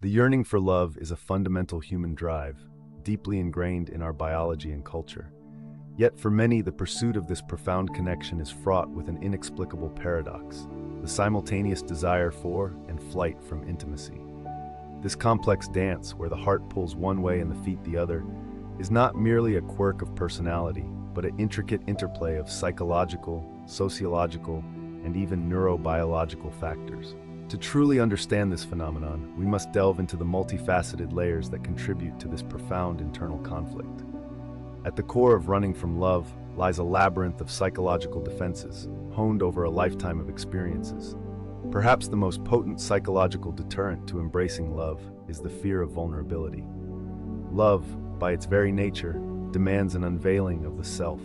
The yearning for love is a fundamental human drive, deeply ingrained in our biology and culture. Yet for many, the pursuit of this profound connection is fraught with an inexplicable paradox: the simultaneous desire for and flight from intimacy. This complex dance, where the heart pulls one way and the feet the other, is not merely a quirk of personality, but an intricate interplay of psychological, sociological, and even neurobiological factors. To truly understand this phenomenon, we must delve into the multifaceted layers that contribute to this profound internal conflict. At the core of running from love lies a labyrinth of psychological defenses, honed over a lifetime of experiences. Perhaps the most potent psychological deterrent to embracing love is the fear of vulnerability. Love, by its very nature, demands an unveiling of the self,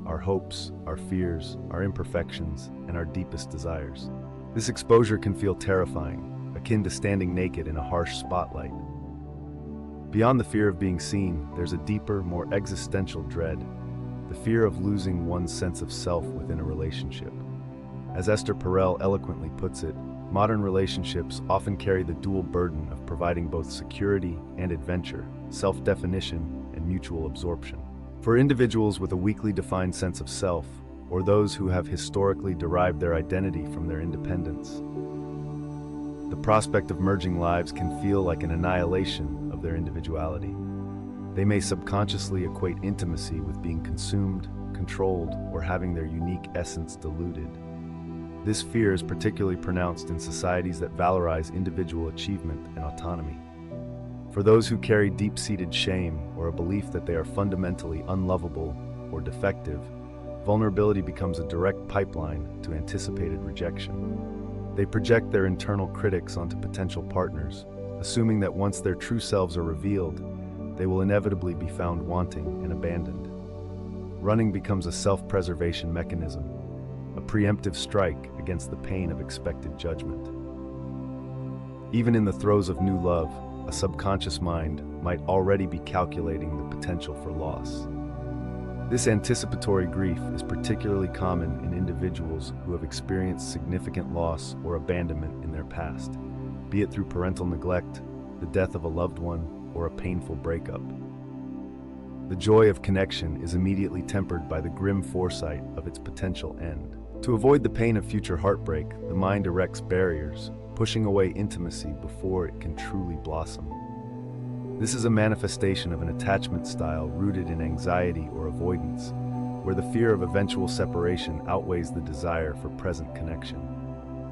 our hopes, our fears, our imperfections, and our deepest desires. This exposure can feel terrifying, akin to standing naked in a harsh spotlight. Beyond the fear of being seen, there's a deeper, more existential dread: the fear of losing one's sense of self within a relationship. As Esther Perel eloquently puts it, modern relationships often carry the dual burden of providing both security and adventure, self-definition and mutual absorption. For individuals with a weakly defined sense of self, or those who have historically derived their identity from their independence, the prospect of merging lives can feel like an annihilation of their individuality. They may subconsciously equate intimacy with being consumed, controlled, or having their unique essence diluted. This fear is particularly pronounced in societies that valorize individual achievement and autonomy. For those who carry deep-seated shame or a belief that they are fundamentally unlovable or defective, vulnerability becomes a direct pipeline to anticipated rejection. They project their internal critics onto potential partners, assuming that once their true selves are revealed, they will inevitably be found wanting and abandoned. Running becomes a self-preservation mechanism, a preemptive strike against the pain of expected judgment. Even in the throes of new love, a subconscious mind might already be calculating the potential for loss. This anticipatory grief is particularly common in individuals who have experienced significant loss or abandonment in their past, be it through parental neglect, the death of a loved one, or a painful breakup. The joy of connection is immediately tempered by the grim foresight of its potential end. To avoid the pain of future heartbreak, the mind erects barriers, pushing away intimacy before it can truly blossom. This is a manifestation of an attachment style rooted in anxiety or avoidance, where the fear of eventual separation outweighs the desire for present connection.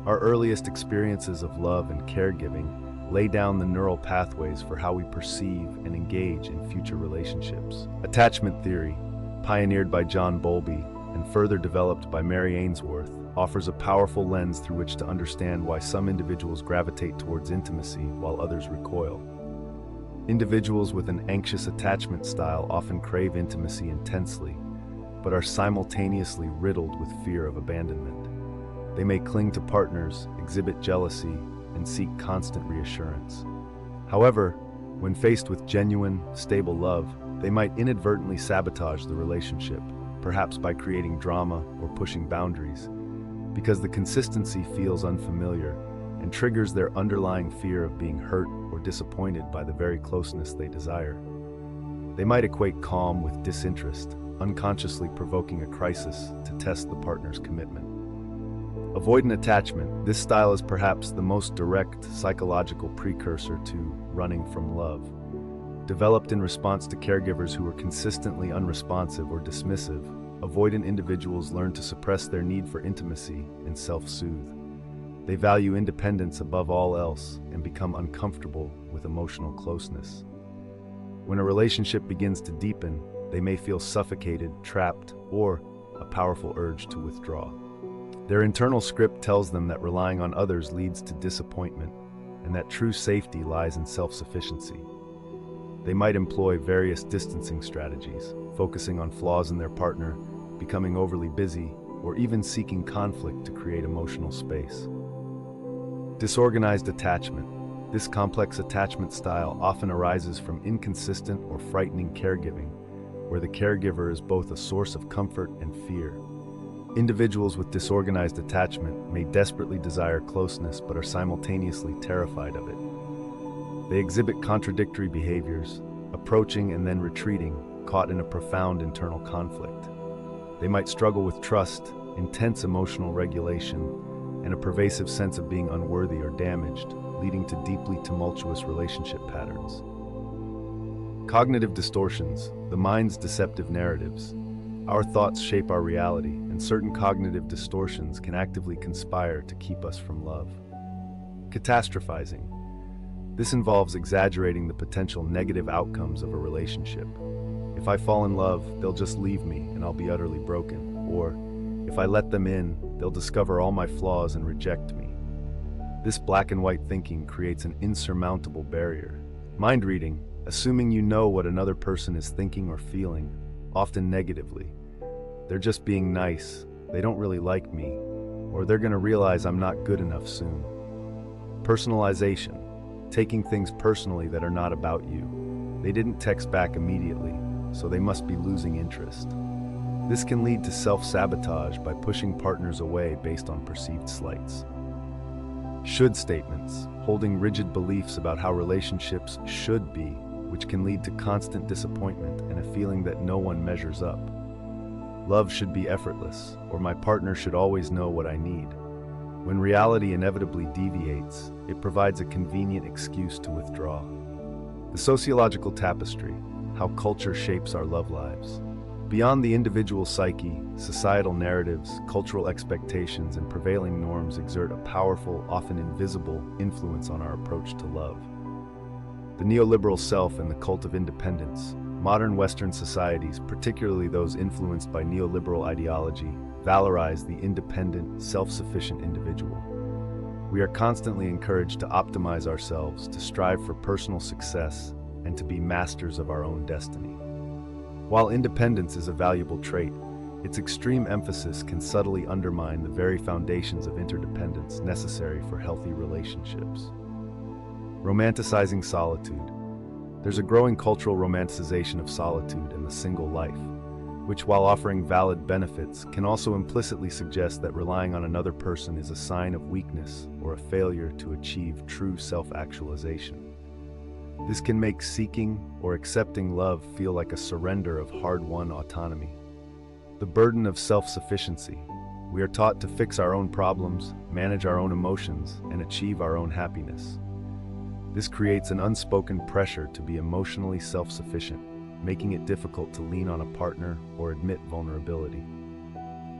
Our earliest experiences of love and caregiving lay down the neural pathways for how we perceive and engage in future relationships. Attachment theory, pioneered by John Bowlby and further developed by Mary Ainsworth, offers a powerful lens through which to understand why some individuals gravitate towards intimacy while others recoil. Individuals with an anxious attachment style often crave intimacy intensely, but are simultaneously riddled with fear of abandonment. They may cling to partners, exhibit jealousy, and seek constant reassurance. However, when faced with genuine, stable love, they might inadvertently sabotage the relationship, perhaps by creating drama or pushing boundaries, because the consistency feels unfamiliar and triggers their underlying fear of being hurt or disappointed by the very closeness they desire. They might equate calm with disinterest, unconsciously provoking a crisis to test the partner's commitment. Avoidant attachment, this style is perhaps the most direct psychological precursor to running from love. Developed in response to caregivers who were consistently unresponsive or dismissive, avoidant individuals learn to suppress their need for intimacy and self-soothe. They value independence above all else and become uncomfortable with emotional closeness. When a relationship begins to deepen, they may feel suffocated, trapped, or a powerful urge to withdraw. Their internal script tells them that relying on others leads to disappointment, and that true safety lies in self-sufficiency. They might employ various distancing strategies, focusing on flaws in their partner, becoming overly busy, or even seeking conflict to create emotional space. Disorganized attachment. This complex attachment style often arises from inconsistent or frightening caregiving, where the caregiver is both a source of comfort and fear. Individuals with disorganized attachment may desperately desire closeness but are simultaneously terrified of it. They exhibit contradictory behaviors, approaching and then retreating, caught in a profound internal conflict. They might struggle with trust, intense emotional regulation, and a pervasive sense of being unworthy or damaged, leading to deeply tumultuous relationship patterns. Cognitive distortions, the mind's deceptive narratives. Our thoughts shape our reality, and certain cognitive distortions can actively conspire to keep us from love. Catastrophizing. This involves exaggerating the potential negative outcomes of a relationship. If I fall in love, they'll just leave me and I'll be utterly broken. Or, if I let them in, they'll discover all my flaws and reject me. This black and white thinking creates an insurmountable barrier. Mind reading, assuming you know what another person is thinking or feeling, often negatively. They're just being nice, they don't really like me, or they're going to realize I'm not good enough soon. Personalization, taking things personally that are not about you. They didn't text back immediately, so they must be losing interest. This can lead to self-sabotage by pushing partners away based on perceived slights. Should statements, holding rigid beliefs about how relationships should be, which can lead to constant disappointment and a feeling that no one measures up. Love should be effortless, or my partner should always know what I need. When reality inevitably deviates, it provides a convenient excuse to withdraw. The sociological tapestry, how culture shapes our love lives. Beyond the individual psyche, societal narratives, cultural expectations, and prevailing norms exert a powerful, often invisible, influence on our approach to love. The neoliberal self and the cult of independence. Modern Western societies, particularly those influenced by neoliberal ideology, valorize the independent, self-sufficient individual. We are constantly encouraged to optimize ourselves, to strive for personal success, and to be masters of our own destiny. While independence is a valuable trait, its extreme emphasis can subtly undermine the very foundations of interdependence necessary for healthy relationships. Romanticizing solitude. There's a growing cultural romanticization of solitude and the single life, which, while offering valid benefits, can also implicitly suggest that relying on another person is a sign of weakness or a failure to achieve true self-actualization. This can make seeking or accepting love feel like a surrender of hard-won autonomy. The burden of self-sufficiency. We are taught to fix our own problems, manage our own emotions, and achieve our own happiness. This creates an unspoken pressure to be emotionally self-sufficient, making it difficult to lean on a partner or admit vulnerability.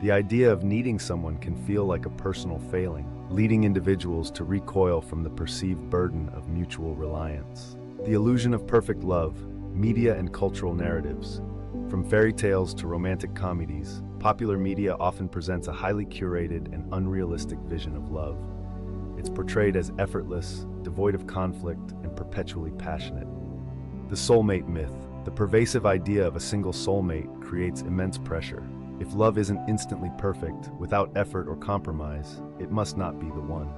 The idea of needing someone can feel like a personal failing, leading individuals to recoil from the perceived burden of mutual reliance. The illusion of perfect love, media and cultural narratives. From fairy tales to romantic comedies, popular media often presents a highly curated and unrealistic vision of love. It's portrayed as effortless, devoid of conflict, and perpetually passionate. The soulmate myth. The pervasive idea of a single soulmate creates immense pressure. If love isn't instantly perfect, without effort or compromise, it must not be the one.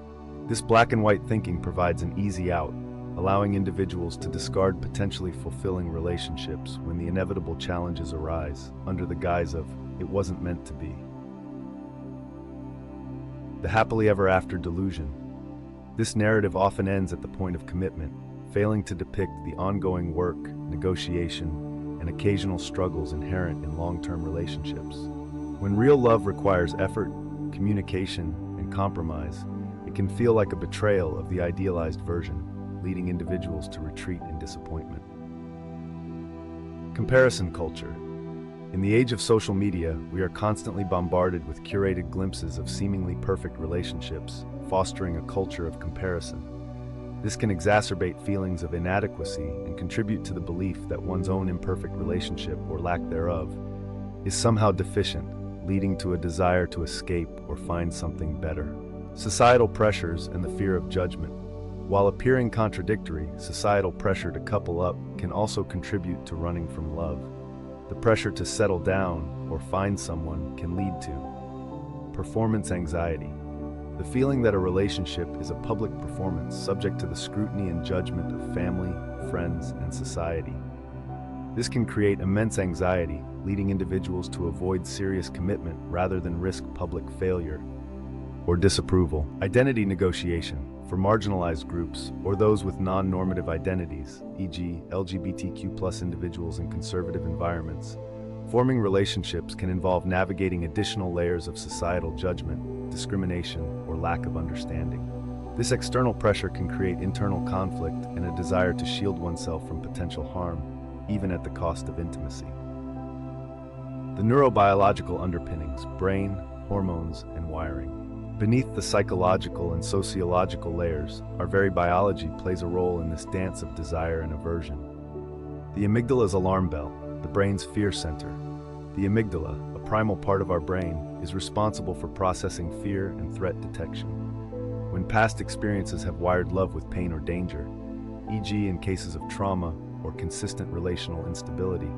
This black and white thinking provides an easy out, allowing individuals to discard potentially fulfilling relationships when the inevitable challenges arise, under the guise of, "it wasn't meant to be." The happily ever after delusion. This narrative often ends at the point of commitment, failing to depict the ongoing work, negotiation, and occasional struggles inherent in long-term relationships. When real love requires effort, communication, and compromise, it can feel like a betrayal of the idealized version, leading individuals to retreat in disappointment. Comparison culture. In the age of social media, we are constantly bombarded with curated glimpses of seemingly perfect relationships, fostering a culture of comparison. This can exacerbate feelings of inadequacy and contribute to the belief that one's own imperfect relationship, or lack thereof, is somehow deficient, leading to a desire to escape or find something better. Societal pressures and the fear of judgment. While appearing contradictory, societal pressure to couple up can also contribute to running from love. The pressure to settle down or find someone can lead to performance anxiety. The feeling that a relationship is a public performance subject to the scrutiny and judgment of family, friends, and society. This can create immense anxiety, leading individuals to avoid serious commitment rather than risk public failure. or disapproval. Identity negotiation. For marginalized groups or those with non-normative identities, e.g. LGBTQ+ individuals in conservative environments, forming relationships can involve navigating additional layers of societal judgment, discrimination, or lack of understanding. This external pressure can create internal conflict and a desire to shield oneself from potential harm, even at the cost of intimacy. The neurobiological underpinnings, brain, hormones, and wiring. Beneath the psychological and sociological layers, our very biology plays a role in this dance of desire and aversion. The amygdala's alarm bell, the brain's fear center. The amygdala, a primal part of our brain, is responsible for processing fear and threat detection. When past experiences have wired love with pain or danger, e.g. in cases of trauma or consistent relational instability,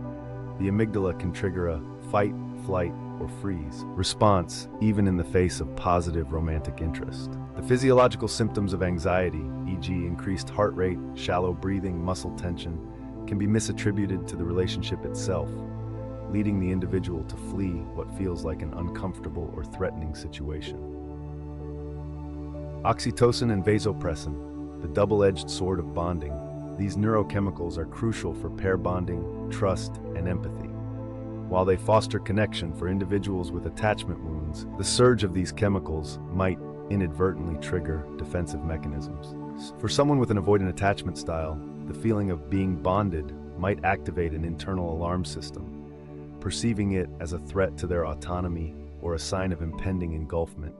the amygdala can trigger a fight, flight, or freeze response, even in the face of positive romantic interest. The physiological symptoms of anxiety, e.g. increased heart rate, shallow breathing, muscle tension, can be misattributed to the relationship itself, leading the individual to flee what feels like an uncomfortable or threatening situation. Oxytocin and vasopressin, the double-edged sword of bonding. These neurochemicals are crucial for pair bonding, trust, and empathy. While they foster connection for individuals with attachment wounds, the surge of these chemicals might inadvertently trigger defensive mechanisms. For someone with an avoidant attachment style, the feeling of being bonded might activate an internal alarm system, perceiving it as a threat to their autonomy or a sign of impending engulfment.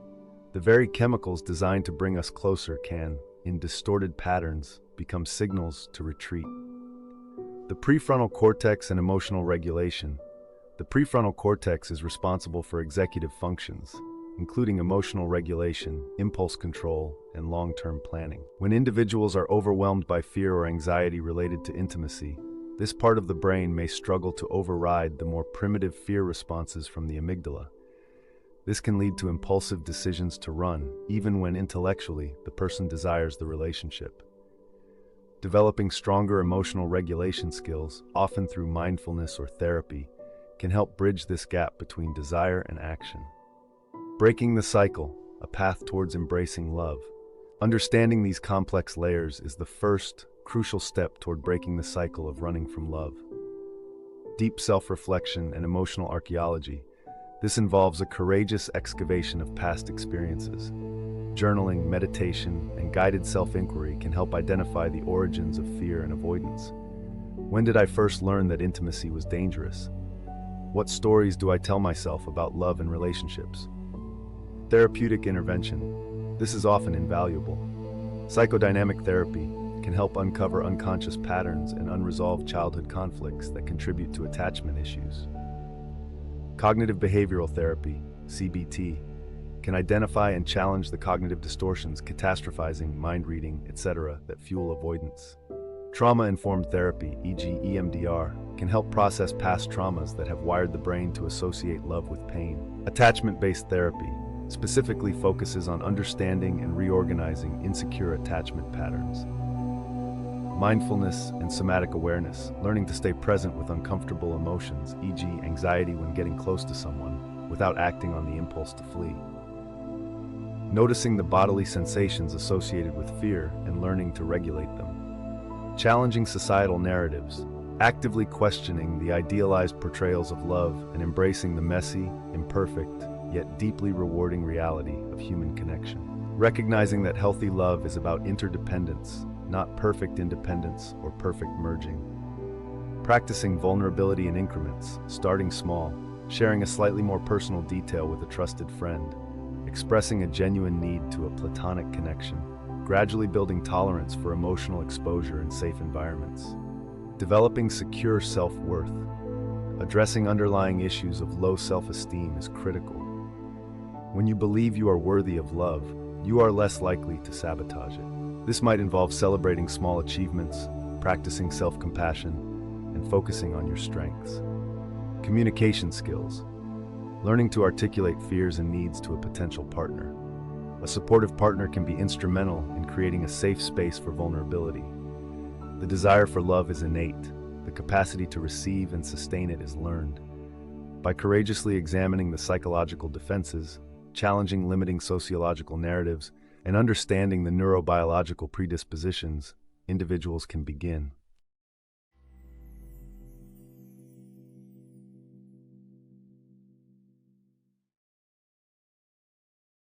The very chemicals designed to bring us closer can, in distorted patterns, become signals to retreat. The prefrontal cortex and emotional regulation. The prefrontal cortex is responsible for executive functions, including emotional regulation, impulse control, and long-term planning. When individuals are overwhelmed by fear or anxiety related to intimacy, this part of the brain may struggle to override the more primitive fear responses from the amygdala. This can lead to impulsive decisions to run, even when intellectually the person desires the relationship. Developing stronger emotional regulation skills, often through mindfulness or therapy, can help bridge this gap between desire and action. Breaking the cycle, a path towards embracing love. Understanding these complex layers is the first, crucial step toward breaking the cycle of running from love. Deep self-reflection and emotional archaeology. This involves a courageous excavation of past experiences. Journaling, meditation, and guided self-inquiry can help identify the origins of fear and avoidance. When did I first learn that intimacy was dangerous? What stories do I tell myself about love and relationships? Therapeutic intervention. This is often invaluable. Psychodynamic therapy can help uncover unconscious patterns and unresolved childhood conflicts that contribute to attachment issues. Cognitive behavioral therapy, CBT, can identify and challenge the cognitive distortions, catastrophizing, mind reading, etc. that fuel avoidance. Trauma-informed therapy, e.g. EMDR, can help process past traumas that have wired the brain to associate love with pain. Attachment-based therapy specifically focuses on understanding and reorganizing insecure attachment patterns. Mindfulness and somatic awareness, learning to stay present with uncomfortable emotions, e.g. anxiety when getting close to someone, without acting on the impulse to flee. Noticing the bodily sensations associated with fear and learning to regulate them. Challenging societal narratives, actively questioning the idealized portrayals of love and embracing the messy, imperfect, yet deeply rewarding reality of human connection. Recognizing that healthy love is about interdependence, not perfect independence or perfect merging. Practicing vulnerability in increments, starting small, sharing a slightly more personal detail with a trusted friend, expressing a genuine need to a platonic connection, gradually building tolerance for emotional exposure in safe environments. Developing secure self-worth. Addressing underlying issues of low self-esteem is critical. When you believe you are worthy of love, you are less likely to sabotage it. This might involve celebrating small achievements, practicing self-compassion, and focusing on your strengths. Communication skills. Learning to articulate fears and needs to a potential partner. A supportive partner can be instrumental in creating a safe space for vulnerability. The desire for love is innate. The capacity to receive and sustain it is learned. By courageously examining the psychological defenses, challenging limiting sociological narratives, and understanding the neurobiological predispositions, individuals can begin